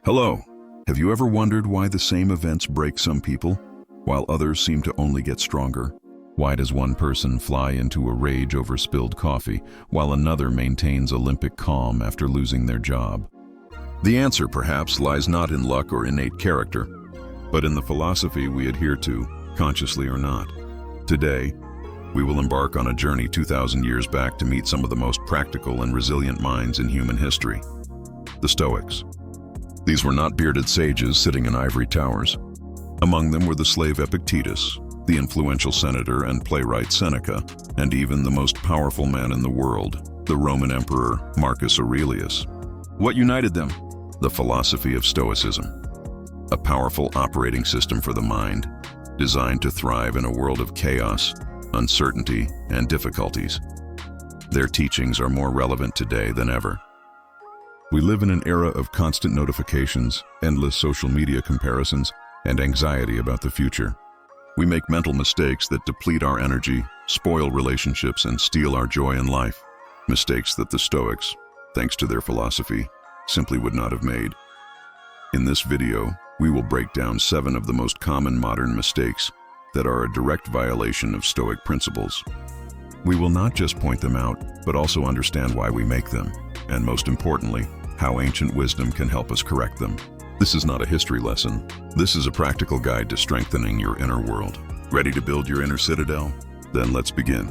Hello. Have you ever wondered why the same events break some people, while others seem to only get stronger? Why does one person fly into a rage over spilled coffee, while another maintains Olympic calm after losing their job? The answer, perhaps, lies not in luck or innate character, but in the philosophy we adhere to, consciously or not. Today, we will embark on a journey 2,000 years back to meet some of the most practical and resilient minds in human history, the Stoics. These were not bearded sages sitting in ivory towers. Among them were the slave Epictetus, the influential senator and playwright Seneca, and even the most powerful man in the world, the Roman Emperor Marcus Aurelius. What united them? The philosophy of Stoicism, a powerful operating system for the mind, designed to thrive in a world of chaos, uncertainty, and difficulties. Their teachings are more relevant today than ever. We live in an era of constant notifications, endless social media comparisons, and anxiety about the future. We make mental mistakes that deplete our energy, spoil relationships, and steal our joy in life. Mistakes that the Stoics, thanks to their philosophy, simply would not have made. In this video, we will break down 7 of the most common modern mistakes that are a direct violation of Stoic principles. We will not just point them out, but also understand why we make them, and most importantly, how ancient wisdom can help us correct them. This is not a history lesson. This is a practical guide to strengthening your inner world. Ready to build your inner citadel? Then let's begin.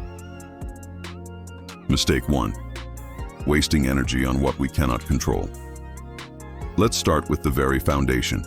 Mistake 1. Wasting energy on what we cannot control. Let's start with the very foundation.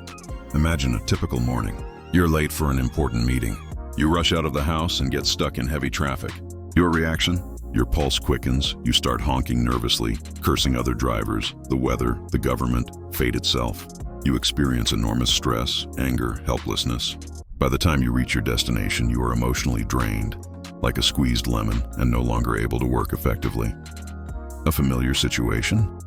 Imagine a typical morning. You're late for an important meeting. You rush out of the house and get stuck in heavy traffic. Your reaction? Your pulse quickens, you start honking nervously, cursing other drivers, the weather, the government, fate itself. You experience enormous stress, anger, helplessness. By the time you reach your destination, you are emotionally drained, like a squeezed lemon, and no longer able to work effectively. A familiar situation?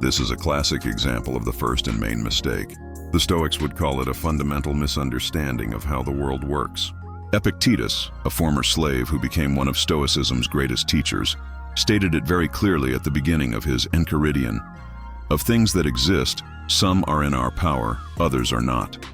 This is a classic example of the first and main mistake. The Stoics would call it a fundamental misunderstanding of how the world works. Epictetus, a former slave who became one of Stoicism's greatest teachers, stated it very clearly at the beginning of his Enchiridion. Of things that exist, some are in our power, others are not.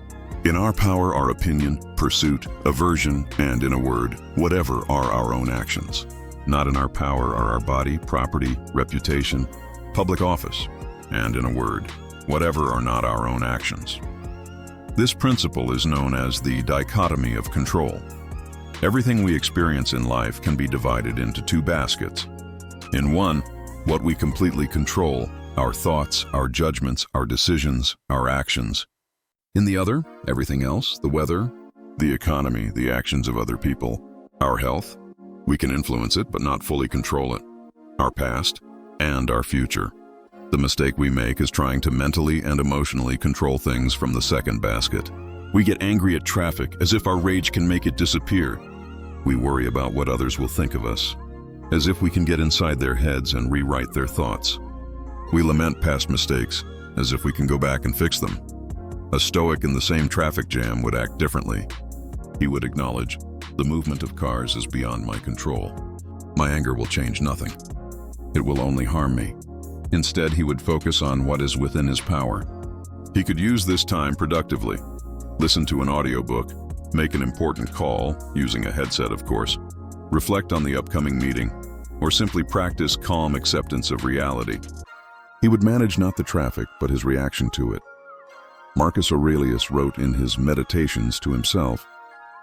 In our power are opinion, pursuit, aversion, and, in a word, whatever are our own actions. Not in our power are our body, property, reputation, public office, and, in a word, whatever are not our own actions. This principle is known as the dichotomy of control. Everything we experience in life can be divided into 2 baskets. In one, what we completely control, our thoughts, our judgments, our decisions, our actions. In the other, everything else, the weather, the economy, the actions of other people, our health. We can influence it but not fully control it. Our past and our future. The mistake we make is trying to mentally and emotionally control things from the second basket. We get angry at traffic as if our rage can make it disappear. We worry about what others will think of us, as if we can get inside their heads and rewrite their thoughts. We lament past mistakes as if we can go back and fix them. A Stoic in the same traffic jam would act differently. He would acknowledge, the movement of cars is beyond my control. My anger will change nothing. It will only harm me. Instead, he would focus on what is within his power. He could use this time productively, listen to an audiobook, make an important call, using a headset of course, reflect on the upcoming meeting, or simply practice calm acceptance of reality. He would manage not the traffic, but his reaction to it. Marcus Aurelius wrote in his Meditations to himself,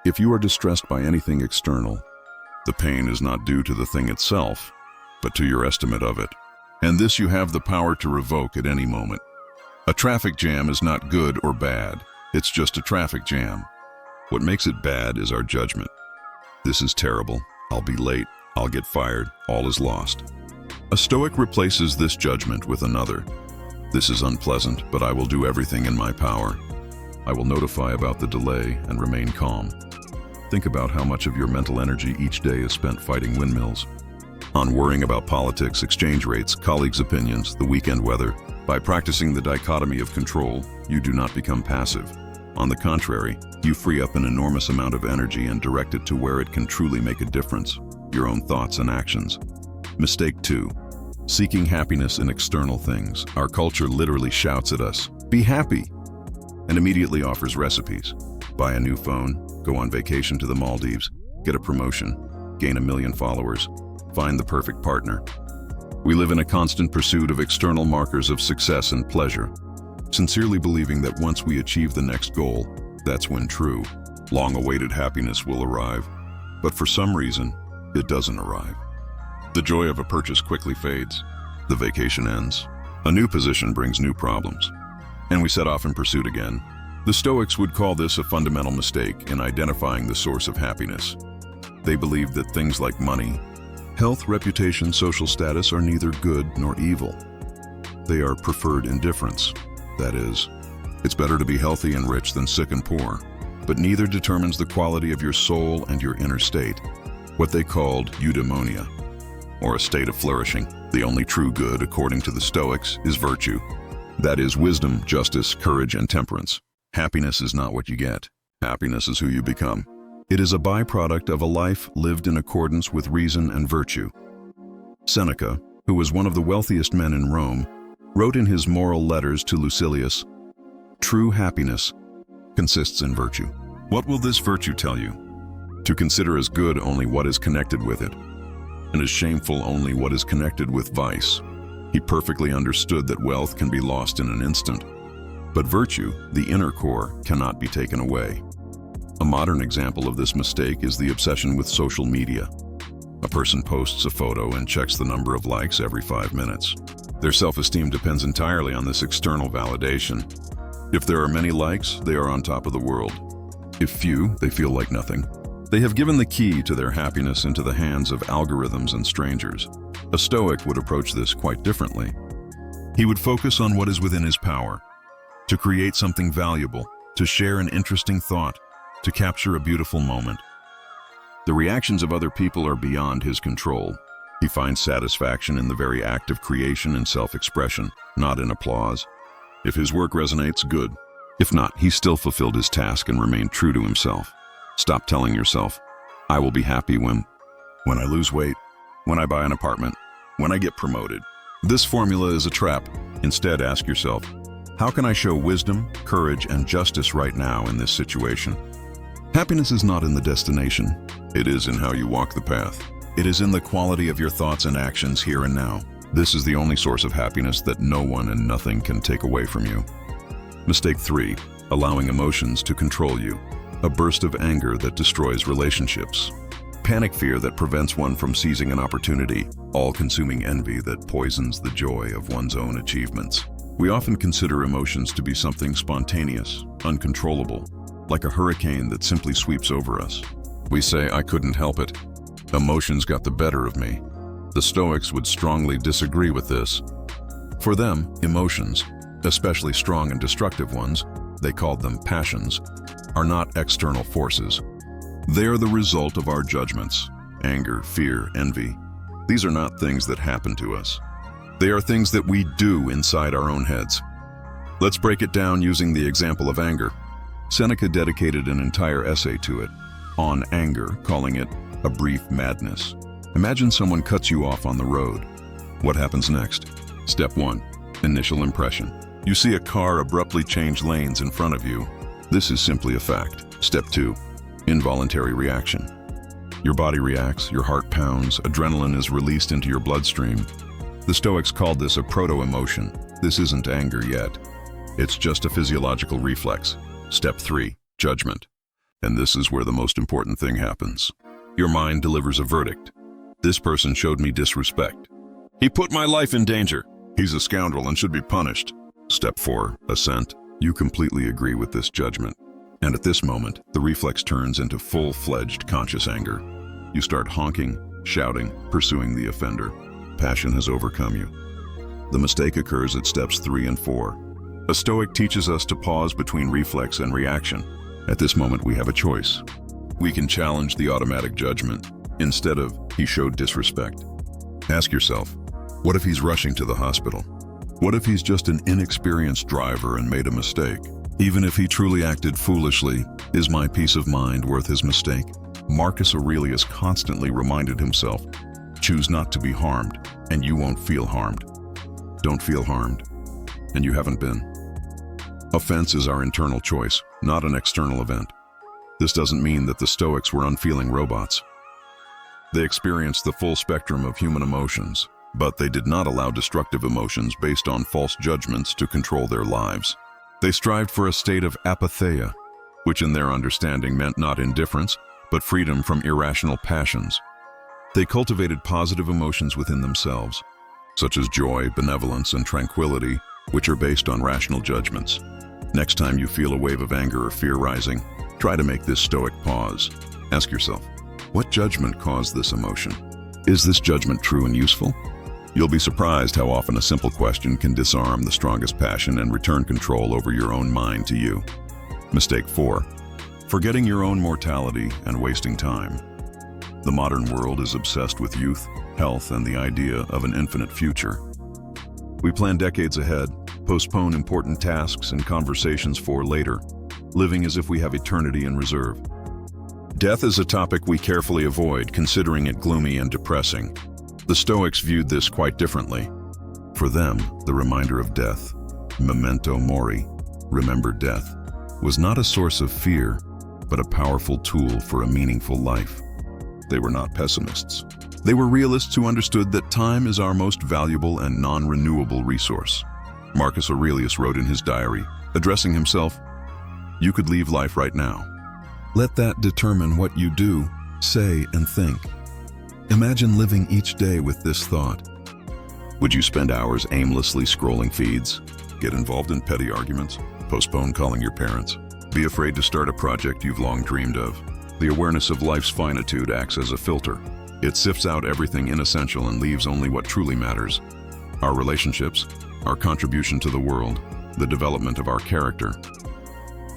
"If you are distressed by anything external, the pain is not due to the thing itself, but to your estimate of it. And this you have the power to revoke at any moment." A traffic jam is not good or bad, it's just a traffic jam. What makes it bad is our judgment. This is terrible, I'll be late, I'll get fired, all is lost. A Stoic replaces this judgment with another. This is unpleasant, but I will do everything in my power. I will notify about the delay and remain calm. Think about how much of your mental energy each day is spent fighting windmills, on worrying about politics, exchange rates, colleagues' opinions, the weekend weather. By practicing the dichotomy of control, you do not become passive. On the contrary, you free up an enormous amount of energy and direct it to where it can truly make a difference, your own thoughts and actions. Mistake 2. Seeking happiness in external things. Our culture literally shouts at us, Be happy, and immediately offers recipes. Buy a new phone, go on vacation to the Maldives, get a promotion, gain 1 million followers, find the perfect partner. We live in a constant pursuit of external markers of success and pleasure, sincerely believing that once we achieve the next goal, that's when true, long-awaited happiness will arrive. But for some reason, it doesn't arrive. The joy of a purchase quickly fades. The vacation ends. A new position brings new problems, and we set off in pursuit again. The Stoics would call this a fundamental mistake in identifying the source of happiness. They believed that things like money, health, reputation, social status are neither good nor evil. They are preferred indifference. That is, it's better to be healthy and rich than sick and poor, but neither determines the quality of your soul and your inner state, what they called eudaimonia, or a state of flourishing. The only true good, according to the Stoics, is virtue. That is wisdom, justice, courage, and temperance. Happiness is not what you get. Happiness is who you become. It is a byproduct of a life lived in accordance with reason and virtue. Seneca, who was one of the wealthiest men in Rome, wrote in his moral letters to Lucilius, "True happiness consists in virtue." What will this virtue tell you? To consider as good only what is connected with it, and as shameful only what is connected with vice. He perfectly understood that wealth can be lost in an instant, but virtue, the inner core, cannot be taken away. A modern example of this mistake is the obsession with social media. A person posts a photo and checks the number of likes every 5 minutes. Their self-esteem depends entirely on this external validation. If there are many likes, they are on top of the world. If few, they feel like nothing. They have given the key to their happiness into the hands of algorithms and strangers. A Stoic would approach this quite differently. He would focus on what is within his power, to create something valuable, to share an interesting thought, to capture a beautiful moment. The reactions of other people are beyond his control. He finds satisfaction in the very act of creation and self-expression, not in applause. If his work resonates, good. If not, he still fulfilled his task and remained true to himself. Stop telling yourself, "I will be happy when I lose weight, when I buy an apartment, when I get promoted." This formula is a trap. Instead, ask yourself, how can I show wisdom, courage, and justice right now in this situation? Happiness is not in the destination. It is in how you walk the path. It is in the quality of your thoughts and actions here and now. This is the only source of happiness that no one and nothing can take away from you. Mistake 3, allowing emotions to control you. A burst of anger that destroys relationships. Panic fear that prevents one from seizing an opportunity. All-consuming envy that poisons the joy of one's own achievements. We often consider emotions to be something spontaneous, uncontrollable, like a hurricane that simply sweeps over us. We say, "I couldn't help it. Emotions got the better of me." The Stoics would strongly disagree with this. For them, emotions, especially strong and destructive ones, they called them passions, are not external forces. They are the result of our judgments, anger, fear, envy. These are not things that happen to us. They are things that we do inside our own heads. Let's break it down using the example of anger. Seneca dedicated an entire essay to it, on anger, calling it a brief madness. Imagine someone cuts you off on the road. What happens next? Step 1, initial impression. You see a car abruptly change lanes in front of you. This is simply a fact. Step 2, involuntary reaction. Your body reacts, your heart pounds, adrenaline is released into your bloodstream. The Stoics called this a proto-emotion. This isn't anger yet. It's just a physiological reflex. Step 3, judgment. And this is where the most important thing happens. Your mind delivers a verdict. This person showed me disrespect. He put my life in danger. He's a scoundrel and should be punished. Step 4, assent. You completely agree with this judgment. And at this moment, the reflex turns into full-fledged conscious anger. You start honking, shouting, pursuing the offender. Passion has overcome you. The mistake occurs at steps 3 and 4. A Stoic teaches us to pause between reflex and reaction. At this moment, we have a choice. We can challenge the automatic judgment instead of, "He showed disrespect." Ask yourself, what if he's rushing to the hospital? What if he's just an inexperienced driver and made a mistake? Even if he truly acted foolishly, is my peace of mind worth his mistake? Marcus Aurelius constantly reminded himself, choose not to be harmed, and you won't feel harmed. Don't feel harmed, and you haven't been. Offense is our internal choice, not an external event. This doesn't mean that the Stoics were unfeeling robots. They experienced the full spectrum of human emotions, but they did not allow destructive emotions based on false judgments to control their lives. They strived for a state of apatheia, which in their understanding meant not indifference, but freedom from irrational passions. They cultivated positive emotions within themselves, such as joy, benevolence, and tranquility, which are based on rational judgments. Next time you feel a wave of anger or fear rising, try to make this Stoic pause. Ask yourself, what judgment caused this emotion? Is this judgment true and useful? You'll be surprised how often a simple question can disarm the strongest passion and return control over your own mind to you. Mistake 4. Forgetting your own mortality and wasting time. The modern world is obsessed with youth, health, and the idea of an infinite future. We plan decades ahead, postpone important tasks and conversations for later, living as if we have eternity in reserve. Death is a topic we carefully avoid, considering it gloomy and depressing. The Stoics viewed this quite differently. For them, the reminder of death, memento mori, remember death, was not a source of fear, but a powerful tool for a meaningful life. They were not pessimists. They were realists who understood that time is our most valuable and non-renewable resource. Marcus Aurelius wrote in his diary, addressing himself, "You could leave life right now. Let that determine what you do, say, and think." Imagine living each day with this thought. Would you spend hours aimlessly scrolling feeds? Get involved in petty arguments? Postpone calling your parents? Be afraid to start a project you've long dreamed of? The awareness of life's finitude acts as a filter. It sifts out everything inessential and leaves only what truly matters. Our relationships, our contribution to the world, the development of our character.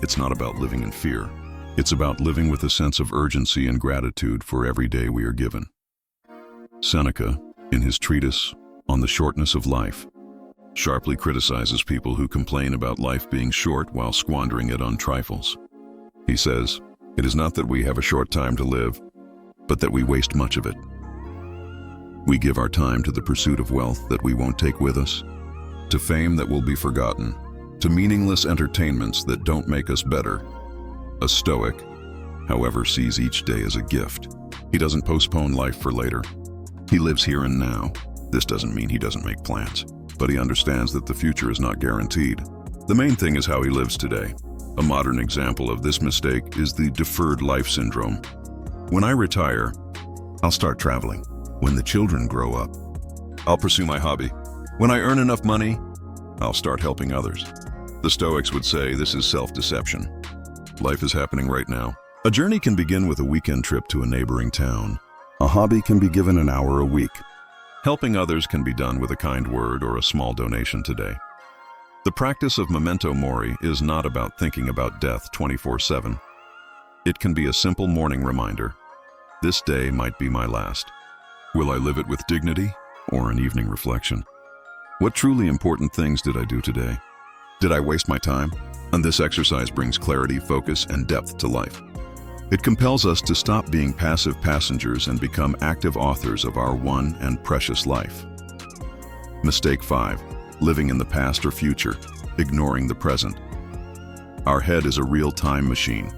It's not about living in fear. It's about living with a sense of urgency and gratitude for every day we are given. Seneca, in his treatise on the shortness of life, sharply criticizes people who complain about life being short while squandering it on trifles. He says, "It is not that we have a short time to live, but that we waste much of it. We give our time to the pursuit of wealth that we won't take with us, to fame that will be forgotten, to meaningless entertainments that don't make us better." A Stoic, however, sees each day as a gift. He doesn't postpone life for later. He lives here and now. This doesn't mean he doesn't make plans, but he understands that the future is not guaranteed. The main thing is how he lives today. A modern example of this mistake is the deferred life syndrome. When I retire, I'll start traveling. When the children grow up, I'll pursue my hobby. When I earn enough money, I'll start helping others. The Stoics would say this is self-deception. Life is happening right now. A journey can begin with a weekend trip to a neighboring town. A hobby can be given an hour a week. Helping others can be done with a kind word or a small donation today. The practice of memento mori is not about thinking about death 24/7. It can be a simple morning reminder. This day might be my last. Will I live it with dignity or an evening reflection? What truly important things did I do today? Did I waste my time? And this exercise brings clarity, focus, and depth to life. It compels us to stop being passive passengers and become active authors of our one and precious life. Mistake 5. Living in the past or future, ignoring the present. Our head is a real-time machine.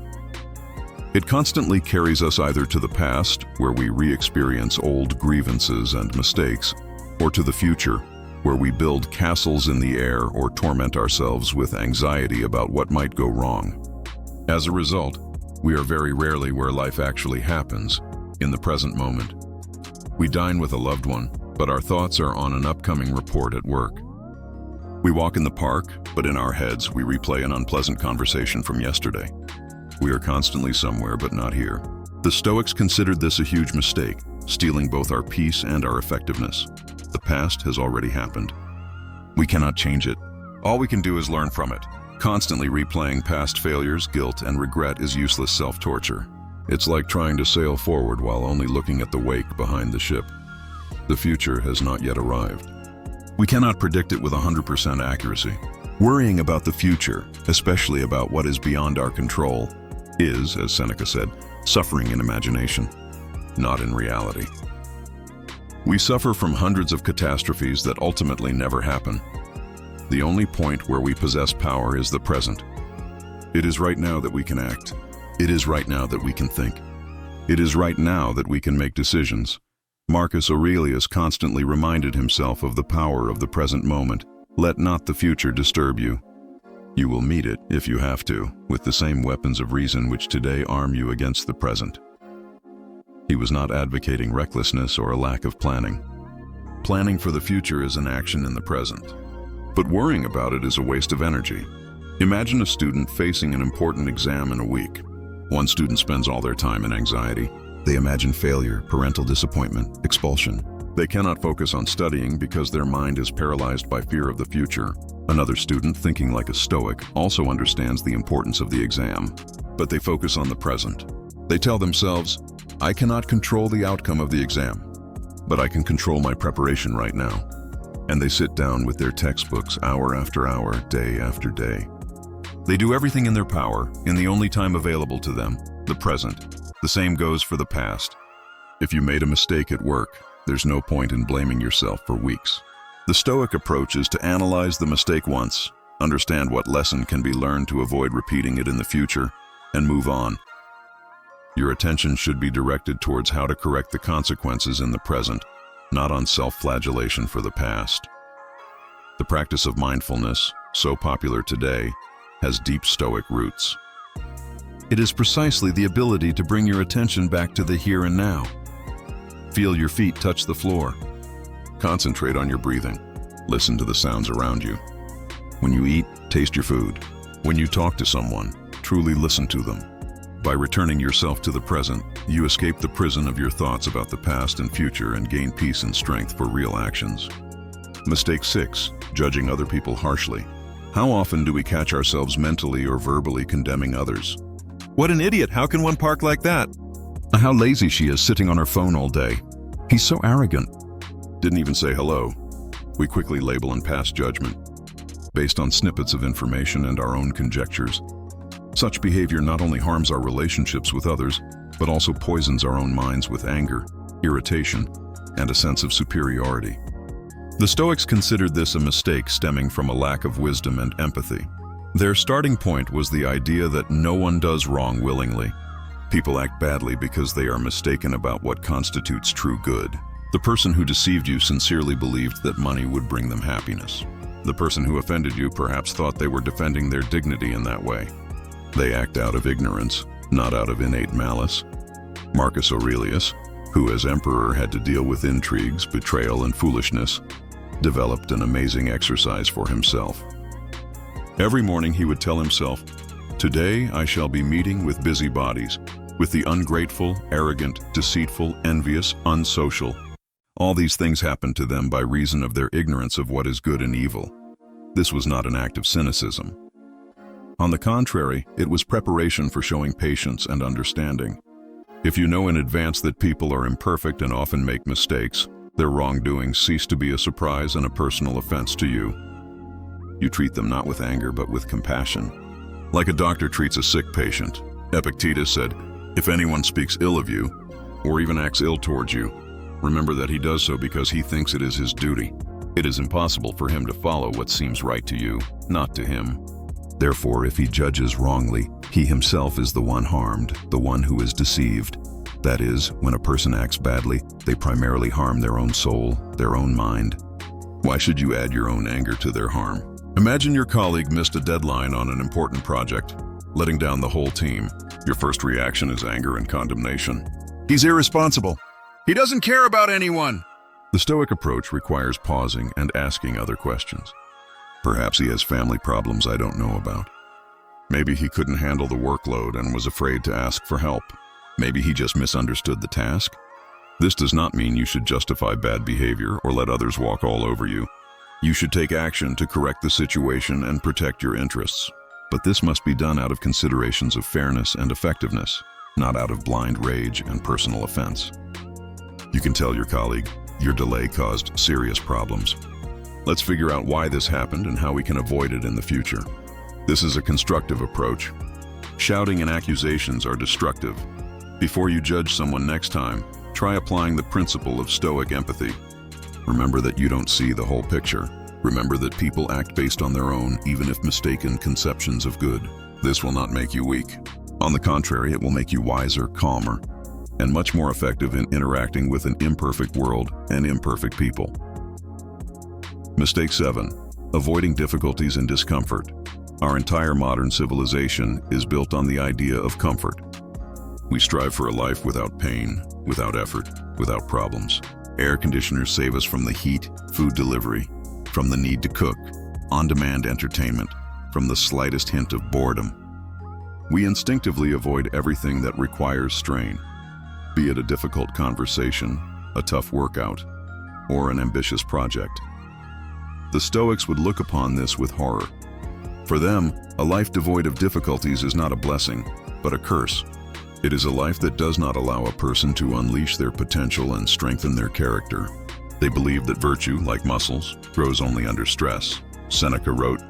It constantly carries us either to the past, where we re-experience old grievances and mistakes, or to the future, where we build castles in the air or torment ourselves with anxiety about what might go wrong. As a result, we are very rarely where life actually happens, in the present moment. We dine with a loved one, but our thoughts are on an upcoming report at work. We walk in the park, but in our heads we replay an unpleasant conversation from yesterday. We are constantly somewhere but not here. The Stoics considered this a huge mistake, stealing both our peace and our effectiveness. The past has already happened. We cannot change it. All we can do is learn from it. Constantly replaying past failures, guilt, and regret is useless self-torture. It's like trying to sail forward while only looking at the wake behind the ship. The future has not yet arrived. We cannot predict it with 100% accuracy. Worrying about the future, especially about what is beyond our control, is, as Seneca said, suffering in imagination, not in reality. We suffer from hundreds of catastrophes that ultimately never happen. The only point where we possess power is the present. It is right now that we can act. It is right now that we can think. It is right now that we can make decisions. Marcus Aurelius constantly reminded himself of the power of the present moment. Let not the future disturb you. You will meet it, if you have to, with the same weapons of reason which today arm you against the present. He was not advocating recklessness or a lack of planning. Planning for the future is an action in the present. But worrying about it is a waste of energy. Imagine a student facing an important exam in a week. One student spends all their time in anxiety. They imagine failure, parental disappointment, expulsion. They cannot focus on studying because their mind is paralyzed by fear of the future. Another student, thinking like a Stoic, also understands the importance of the exam, but they focus on the present. They tell themselves, I cannot control the outcome of the exam, but I can control my preparation right now. And they sit down with their textbooks hour after hour, day after day. They do everything in their power, in the only time available to them, the present. The same goes for the past. If you made a mistake at work, there's no point in blaming yourself for weeks. The Stoic approach is to analyze the mistake once, understand what lesson can be learned to avoid repeating it in the future, and move on. Your attention should be directed towards how to correct the consequences in the present, not on self-flagellation for the past. The practice of mindfulness, so popular today, has deep Stoic roots. It is precisely the ability to bring your attention back to the here and now. Feel your feet touch the floor. Concentrate on your breathing. Listen to the sounds around you. When you eat, taste your food. When you talk to someone, truly listen to them. By returning yourself to the present, you escape the prison of your thoughts about the past and future and gain peace and strength for real actions. Mistake 6. Judging other people harshly. How often do we catch ourselves mentally or verbally condemning others? What an idiot! How can one park like that? How lazy she is, sitting on her phone all day. He's so arrogant. Didn't even say hello. We quickly label and pass judgment based on snippets of information and our own conjectures. Such behavior not only harms our relationships with others, but also poisons our own minds with anger, irritation, and a sense of superiority. The Stoics considered this a mistake stemming from a lack of wisdom and empathy. Their starting point was the idea that no one does wrong willingly. People act badly because they are mistaken about what constitutes true good. The person who deceived you sincerely believed that money would bring them happiness. The person who offended you perhaps thought they were defending their dignity in that way. They act out of ignorance, not out of innate malice. Marcus Aurelius, who as emperor had to deal with intrigues, betrayal, and foolishness, developed an amazing exercise for himself. Every morning he would tell himself, "Today I shall be meeting with busybodies, with the ungrateful, arrogant, deceitful, envious, unsocial." All these things happened to them by reason of their ignorance of what is good and evil. This was not an act of cynicism. On the contrary, it was preparation for showing patience and understanding. If you know in advance that people are imperfect and often make mistakes, their wrongdoings cease to be a surprise and a personal offense to you. You treat them not with anger but with compassion. Like a doctor treats a sick patient. Epictetus said, "If anyone speaks ill of you, or even acts ill towards you, remember that he does so because he thinks it is his duty. It is impossible for him to follow what seems right to you, not to him. Therefore, if he judges wrongly, he himself is the one harmed, the one who is deceived." That is, when a person acts badly, they primarily harm their own soul, their own mind. Why should you add your own anger to their harm? Imagine your colleague missed a deadline on an important project, letting down the whole team. Your first reaction is anger and condemnation. "He's irresponsible. He doesn't care about anyone." The Stoic approach requires pausing and asking other questions. Perhaps he has family problems I don't know about. Maybe he couldn't handle the workload and was afraid to ask for help. Maybe he just misunderstood the task. This does not mean you should justify bad behavior or let others walk all over you. You should take action to correct the situation and protect your interests. But this must be done out of considerations of fairness and effectiveness, not out of blind rage and personal offense. You can tell your colleague, "Your delay caused serious problems. Let's figure out why this happened and how we can avoid it in the future." This is a constructive approach. Shouting and accusations are destructive. Before you judge someone next time, try applying the principle of Stoic empathy. Remember that you don't see the whole picture. Remember that people act based on their own, even if mistaken, conceptions of good. This will not make you weak. On the contrary, it will make you wiser, calmer, and much more effective in interacting with an imperfect world and imperfect people. Mistake 7. Avoiding difficulties and discomfort. Our entire modern civilization is built on the idea of comfort. We strive for a life without pain, without effort, without problems. Air conditioners save us from the heat, food delivery, from the need to cook, on-demand entertainment, from the slightest hint of boredom. We instinctively avoid everything that requires strain, be it a difficult conversation, a tough workout, or an ambitious project. The Stoics would look upon this with horror. For them, a life devoid of difficulties is not a blessing, but a curse. It is a life that does not allow a person to unleash their potential and strengthen their character. They believe that virtue, like muscles, grows only under stress. Seneca wrote,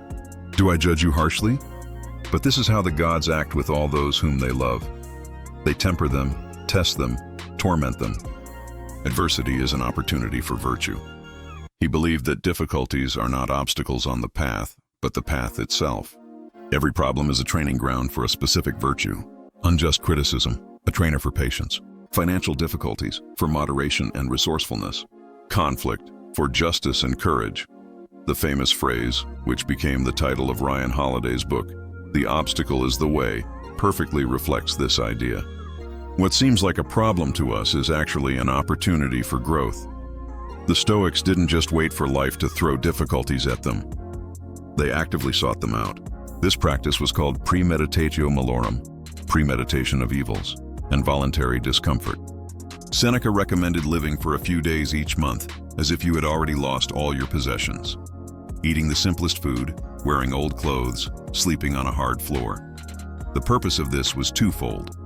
"Do I judge you harshly? But this is how the gods act with all those whom they love. They temper them, test them, torment them. Adversity is an opportunity for virtue." He believed that difficulties are not obstacles on the path, but the path itself. Every problem is a training ground for a specific virtue. Unjust criticism, a trainer for patience. Financial difficulties, for moderation and resourcefulness. Conflict, for justice and courage. The famous phrase, which became the title of Ryan Holiday's book, "The Obstacle is the Way," perfectly reflects this idea. What seems like a problem to us is actually an opportunity for growth. The Stoics didn't just wait for life to throw difficulties at them. They actively sought them out. This practice was called premeditatio malorum, premeditation of evils, and voluntary discomfort. Seneca recommended living for a few days each month, as if you had already lost all your possessions. Eating the simplest food, wearing old clothes, sleeping on a hard floor. The purpose of this was twofold.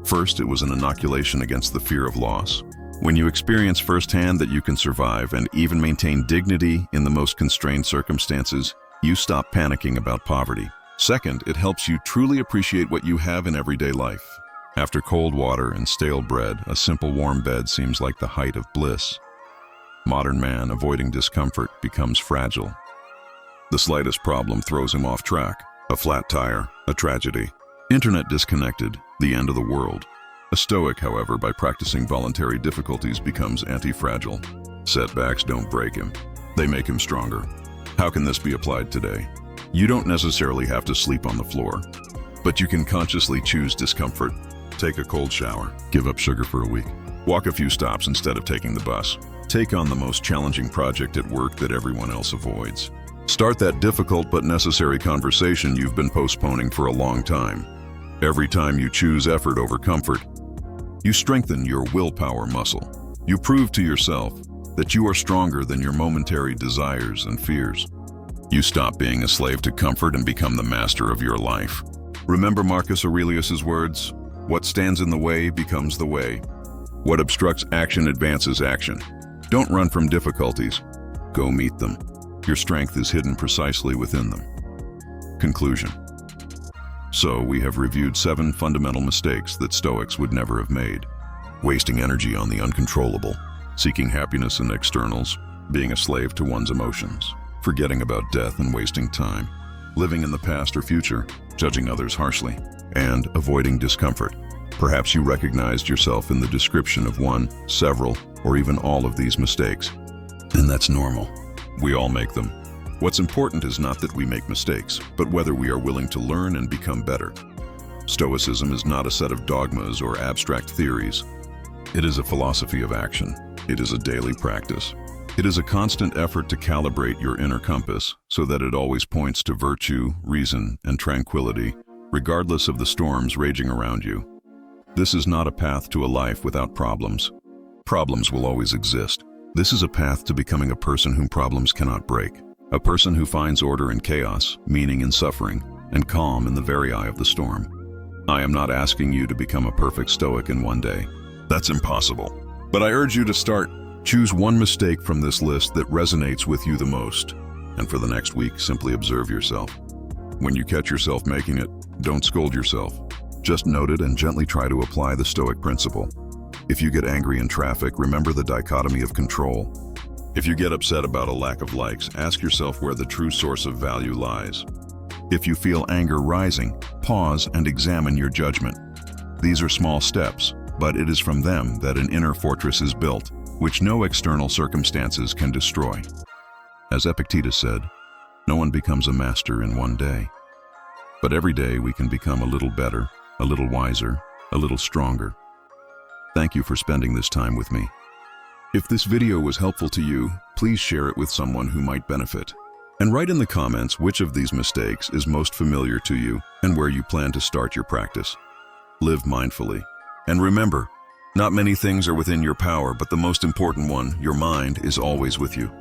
First, it was an inoculation against the fear of loss. When you experience firsthand that you can survive and even maintain dignity in the most constrained circumstances, you stop panicking about poverty. Second, it helps you truly appreciate what you have in everyday life. After cold water and stale bread, a simple warm bed seems like the height of bliss. Modern man, avoiding discomfort, becomes fragile. The slightest problem throws him off track. A flat tire, a tragedy. Internet disconnected, the end of the world. A Stoic, however, by practicing voluntary difficulties, becomes anti-fragile. Setbacks don't break him. They make him stronger. How can this be applied today? You don't necessarily have to sleep on the floor, but you can consciously choose discomfort. Take a cold shower, give up sugar for a week, walk a few stops instead of taking the bus. Take on the most challenging project at work that everyone else avoids. Start that difficult but necessary conversation you've been postponing for a long time. Every time you choose effort over comfort, you strengthen your willpower muscle. You prove to yourself that you are stronger than your momentary desires and fears. You stop being a slave to comfort and become the master of your life. Remember Marcus Aurelius's words, "What stands in the way becomes the way. What obstructs action advances action." Don't run from difficulties. Go meet them. Your strength is hidden precisely within them. Conclusion. So, we have reviewed 7 fundamental mistakes that Stoics would never have made. Wasting energy on the uncontrollable, seeking happiness in externals, being a slave to one's emotions, forgetting about death and wasting time, living in the past or future, judging others harshly, and avoiding discomfort. Perhaps you recognized yourself in the description of one, several, or even all of these mistakes. And that's normal. We all make them. What's important is not that we make mistakes, but whether we are willing to learn and become better. Stoicism is not a set of dogmas or abstract theories. It is a philosophy of action. It is a daily practice. It is a constant effort to calibrate your inner compass so that it always points to virtue, reason, and tranquility, regardless of the storms raging around you. This is not a path to a life without problems. Problems will always exist. This is a path to becoming a person whom problems cannot break. A person who finds order in chaos, meaning in suffering, and calm in the very eye of the storm. I am not asking you to become a perfect Stoic in one day. That's impossible. But I urge you to start. Choose one mistake from this list that resonates with you the most. And for the next week, simply observe yourself. When you catch yourself making it, don't scold yourself. Just note it and gently try to apply the Stoic principle. If you get angry in traffic, remember the dichotomy of control. If you get upset about a lack of likes, ask yourself where the true source of value lies. If you feel anger rising, pause and examine your judgment. These are small steps, but it is from them that an inner fortress is built, which no external circumstances can destroy. As Epictetus said, no one becomes a master in one day. But every day we can become a little better, a little wiser, a little stronger. Thank you for spending this time with me. If this video was helpful to you, please share it with someone who might benefit. And write in the comments which of these mistakes is most familiar to you and where you plan to start your practice. Live mindfully. And remember, not many things are within your power, but the most important one, your mind, is always with you.